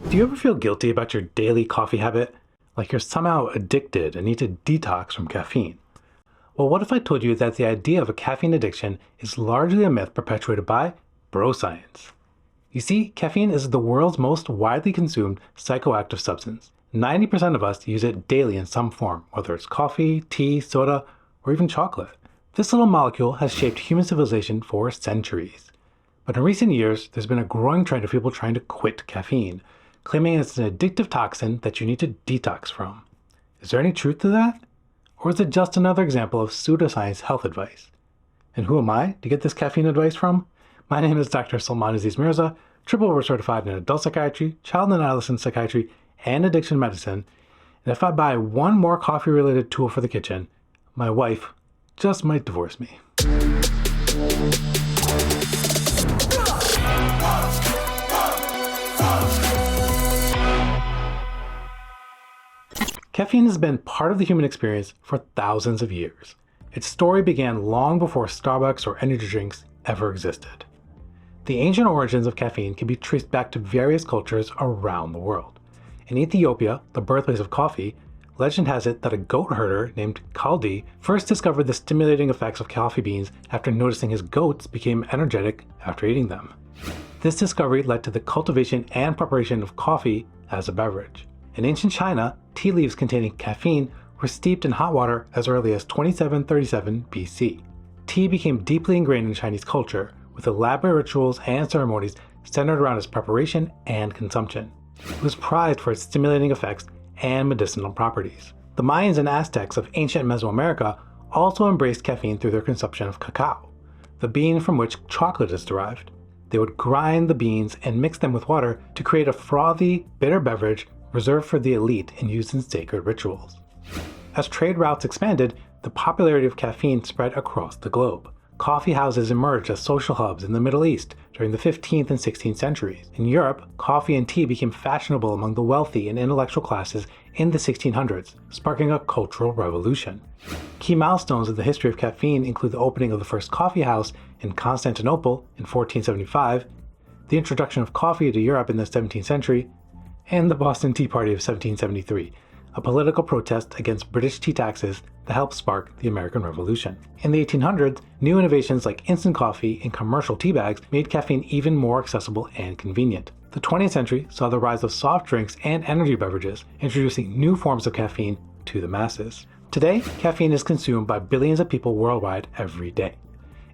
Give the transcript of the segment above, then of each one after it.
Do you ever feel guilty about your daily coffee habit? Like you're somehow addicted and need to detox from caffeine? Well, what if I told you that the idea of a caffeine addiction is largely a myth perpetuated by science? You see, caffeine is the world's most widely consumed psychoactive substance. 90% of us use it daily in some form, whether it's coffee, tea, soda, or even chocolate. This little molecule has shaped human civilization for centuries. But in recent years, there's been a growing trend of people trying to quit caffeine, claiming it's an addictive toxin that you need to detox from. Is there any truth to that? Or is it just another example of pseudoscience health advice? And who am I to get this caffeine advice from? My name is Dr. Salman Aziz Mirza, triple board certified in adult psychiatry, child and adolescent psychiatry, and addiction medicine. And if I buy one more coffee-related tool for the kitchen, my wife just might divorce me. Caffeine has been part of the human experience for thousands of years. Its story began long before Starbucks or energy drinks ever existed. The ancient origins of caffeine can be traced back to various cultures around the world. In Ethiopia, the birthplace of coffee, legend has it that a goat herder named Kaldi first discovered the stimulating effects of coffee beans after noticing his goats became energetic after eating them. This discovery led to the cultivation and preparation of coffee as a beverage. In ancient China, tea leaves containing caffeine were steeped in hot water as early as 2737 BC. Tea became deeply ingrained in Chinese culture, with elaborate rituals and ceremonies centered around its preparation and consumption. It was prized for its stimulating effects and medicinal properties. The Mayans and Aztecs of ancient Mesoamerica also embraced caffeine through their consumption of cacao, the bean from which chocolate is derived. They would grind the beans and mix them with water to create a frothy, bitter beverage reserved for the elite and used in sacred rituals. As trade routes expanded, the popularity of caffeine spread across the globe. Coffee houses emerged as social hubs in the Middle East during the 15th and 16th centuries. In Europe, coffee and tea became fashionable among the wealthy and intellectual classes in the 1600s, sparking a cultural revolution. Key milestones in the history of caffeine include the opening of the first coffee house in Constantinople in 1475, the introduction of coffee to Europe in the 17th century, and the Boston Tea Party of 1773, a political protest against British tea taxes that helped spark the American Revolution. In the 1800s, new innovations like instant coffee and commercial tea bags made caffeine even more accessible and convenient. The 20th century saw the rise of soft drinks and energy beverages, introducing new forms of caffeine to the masses. Today, caffeine is consumed by billions of people worldwide every day.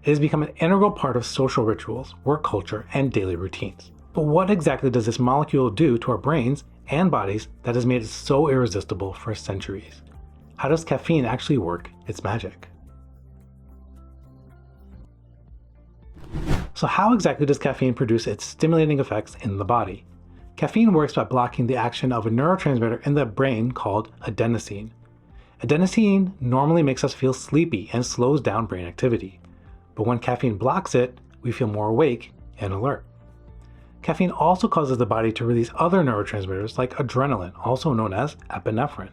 It has become an integral part of social rituals, work culture, and daily routines. But what exactly does this molecule do to our brains and bodies that has made it so irresistible for centuries? How does caffeine actually work its magic? So how exactly does caffeine produce its stimulating effects in the body? Caffeine works by blocking the action of a neurotransmitter in the brain called adenosine. Adenosine normally makes us feel sleepy and slows down brain activity. But when caffeine blocks it, we feel more awake and alert. Caffeine also causes the body to release other neurotransmitters like adrenaline, also known as epinephrine.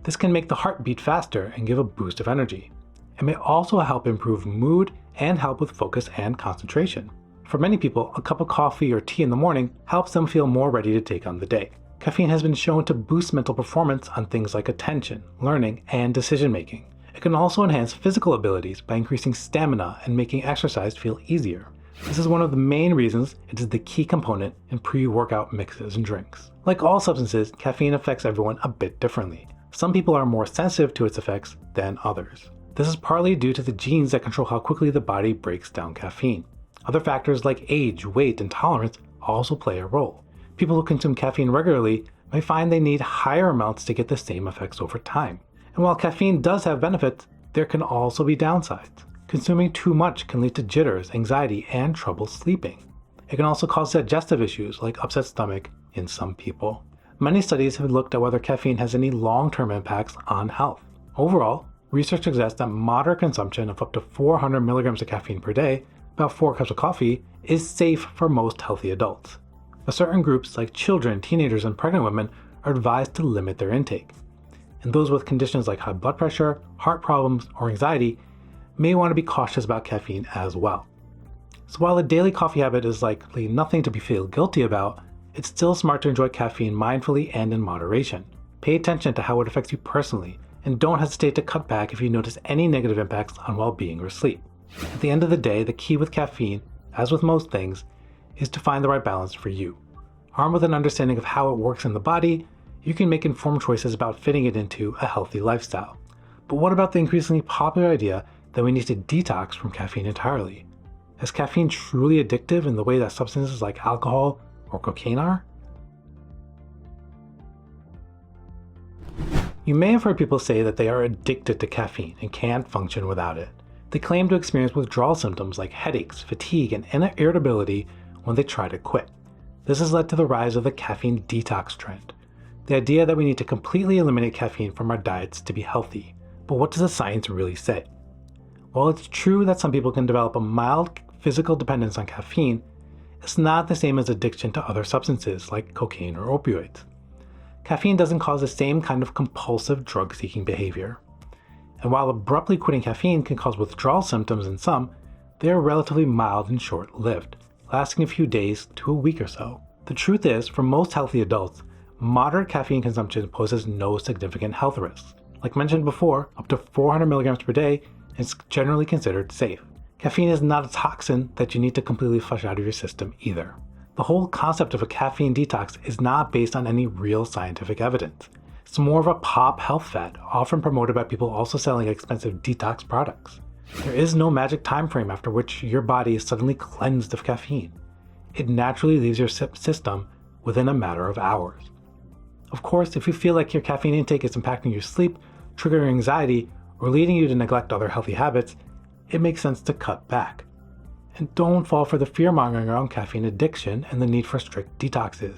This can make the heart beat faster and give a boost of energy. It may also help improve mood and help with focus and concentration. For many people, a cup of coffee or tea in the morning helps them feel more ready to take on the day. Caffeine has been shown to boost mental performance on things like attention, learning, and decision making. It can also enhance physical abilities by increasing stamina and making exercise feel easier. This is one of the main reasons it is the key component in pre-workout mixes and drinks. Like all substances, caffeine affects everyone a bit differently. Some people are more sensitive to its effects than others. This is partly due to the genes that control how quickly the body breaks down caffeine. Other factors like age, weight, and tolerance also play a role. People who consume caffeine regularly may find they need higher amounts to get the same effects over time. And while caffeine does have benefits, there can also be downsides. Consuming too much can lead to jitters, anxiety, and trouble sleeping. It can also cause digestive issues like upset stomach in some people. Many studies have looked at whether caffeine has any long-term impacts on health. Overall, research suggests that moderate consumption of up to 400 milligrams of caffeine per day, about 4 cups of coffee, is safe for most healthy adults. But certain groups like children, teenagers, and pregnant women are advised to limit their intake. And those with conditions like high blood pressure, heart problems, or anxiety may want to be cautious about caffeine as well. So while a daily coffee habit is likely nothing to be feel guilty about, It's still smart to enjoy caffeine mindfully and in moderation. Pay attention to how it affects you personally, and don't hesitate to cut back if you notice any negative impacts on well-being or sleep. At the end of the day, the key with caffeine, as with most things, is to find the right balance for you. Armed with an understanding of how it works in the body, you can make informed choices about fitting it into a healthy lifestyle. But what about the increasingly popular idea that we need to detox from caffeine entirely? Is caffeine truly addictive in the way that substances like alcohol or cocaine are? You may have heard people say that they are addicted to caffeine and can't function without it. They claim to experience withdrawal symptoms like headaches, fatigue, and irritability when they try to quit. This has led to the rise of the caffeine detox trend, the idea that we need to completely eliminate caffeine from our diets to be healthy. But what does the science really say? While it's true that some people can develop a mild physical dependence on caffeine, it's not the same as addiction to other substances like cocaine or opioids. Caffeine doesn't cause the same kind of compulsive drug-seeking behavior. And while abruptly quitting caffeine can cause withdrawal symptoms in some, they are relatively mild and short-lived, lasting a few days to a week or so. The truth is, for most healthy adults, moderate caffeine consumption poses no significant health risks. Like mentioned before, up to 400 milligrams per day is generally considered safe. Caffeine is not a toxin that you need to completely flush out of your system either. The whole concept of a caffeine detox is not based on any real scientific evidence. It's more of a pop health fad, often promoted by people also selling expensive detox products. There is no magic time frame after which your body is suddenly cleansed of caffeine. It naturally leaves your system within a matter of hours. Of course, if you feel like your caffeine intake is impacting your sleep, triggering anxiety, or leading you to neglect other healthy habits, it makes sense to cut back. And don't fall for the fear-mongering around caffeine addiction and the need for strict detoxes.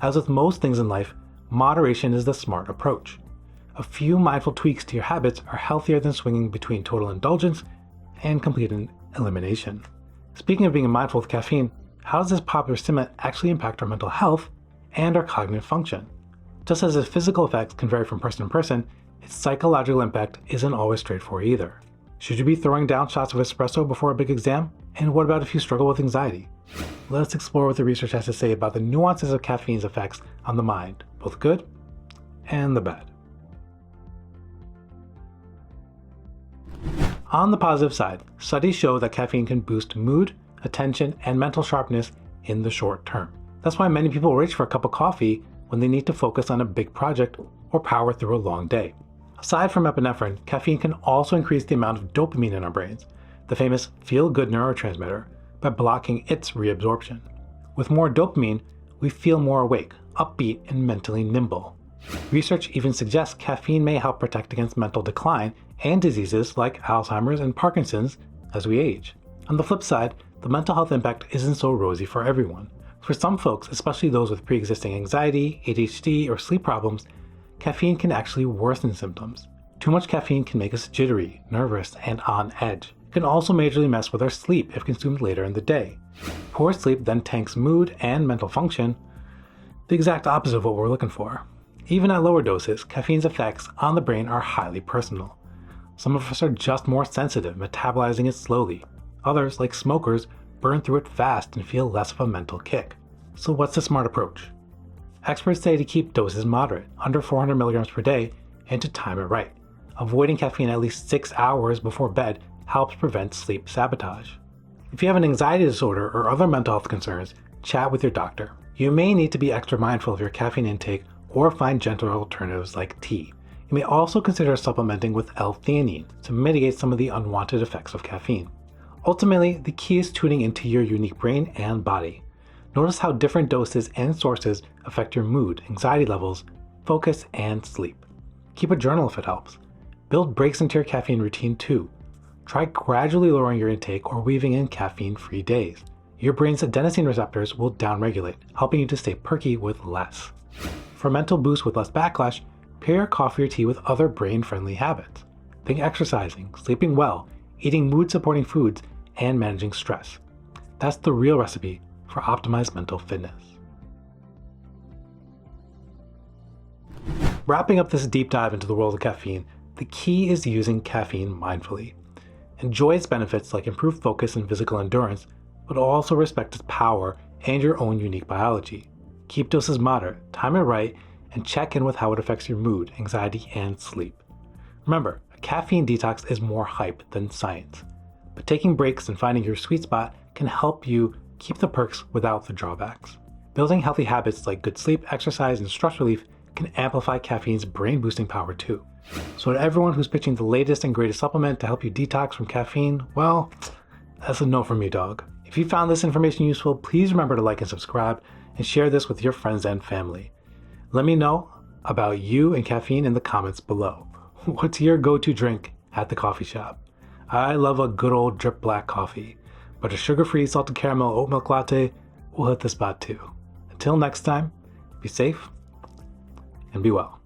As with most things in life, moderation is the smart approach. A few mindful tweaks to your habits are healthier than swinging between total indulgence and complete elimination. Speaking of being mindful with caffeine, how does this popular stimulant actually impact our mental health and our cognitive function? Just as its physical effects can vary from person to person, its psychological impact isn't always straightforward either. Should you be throwing down shots of espresso before a big exam? And what about if you struggle with anxiety? Let's explore what the research has to say about the nuances of caffeine's effects on the mind, both good and the bad. On the positive side, studies show that caffeine can boost mood, attention, and mental sharpness in the short term. That's why many people reach for a cup of coffee when they need to focus on a big project or power through a long day. Aside from epinephrine, caffeine can also increase the amount of dopamine in our brains, the famous feel-good neurotransmitter, by blocking its reabsorption. With more dopamine, we feel more awake, upbeat, and mentally nimble. Research even suggests caffeine may help protect against mental decline and diseases like Alzheimer's and Parkinson's as we age. On the flip side, the mental health impact isn't so rosy for everyone. For some folks, especially those with pre-existing anxiety, ADHD, or sleep problems, caffeine can actually worsen symptoms. Too much caffeine can make us jittery, nervous, and on edge. It can also majorly mess with our sleep if consumed later in the day. Poor sleep then tanks mood and mental function, the exact opposite of what we're looking for. Even at lower doses, caffeine's effects on the brain are highly personal. Some of us are just more sensitive, metabolizing it slowly. Others, like smokers, burn through it fast and feel less of a mental kick. So what's the smart approach? Experts say to keep doses moderate, under 400 milligrams per day, and to time it right. Avoiding caffeine at least 6 hours before bed helps prevent sleep sabotage. If you have an anxiety disorder or other mental health concerns, chat with your doctor. You may need to be extra mindful of your caffeine intake or find gentler alternatives like tea. You may also consider supplementing with L-theanine to mitigate some of the unwanted effects of caffeine. Ultimately, the key is tuning into your unique brain and body. Notice how different doses and sources affect your mood, anxiety levels, focus, and sleep. Keep a journal if it helps. Build breaks into your caffeine routine too. Try gradually lowering your intake or weaving in caffeine-free days. Your brain's adenosine receptors will downregulate, helping you to stay perky with less. For a mental boost with less backlash, pair your coffee or tea with other brain-friendly habits. Think exercising, sleeping well, eating mood-supporting foods, and managing stress. That's the real recipe for optimized mental fitness. Wrapping up this deep dive into the world of caffeine, the key is using caffeine mindfully. Enjoy its benefits like improved focus and physical endurance, but also respect its power and your own unique biology. Keep doses moderate, time it right, and check in with how it affects your mood, anxiety, and sleep. Remember, a caffeine detox is more hype than science, but taking breaks and finding your sweet spot can help you keep the perks without the drawbacks. Building healthy habits like good sleep, exercise, and stress relief can amplify caffeine's brain-boosting power too. So to everyone who's pitching the latest and greatest supplement to help you detox from caffeine, well, that's a no from me, dog. If you found this information useful, please remember to like and subscribe and share this with your friends and family. Let me know about you and caffeine in the comments below. What's your go-to drink at the coffee shop? I love a good old drip black coffee, but a sugar-free salted caramel oat milk latte will hit the spot too. Until next time, be safe and be well.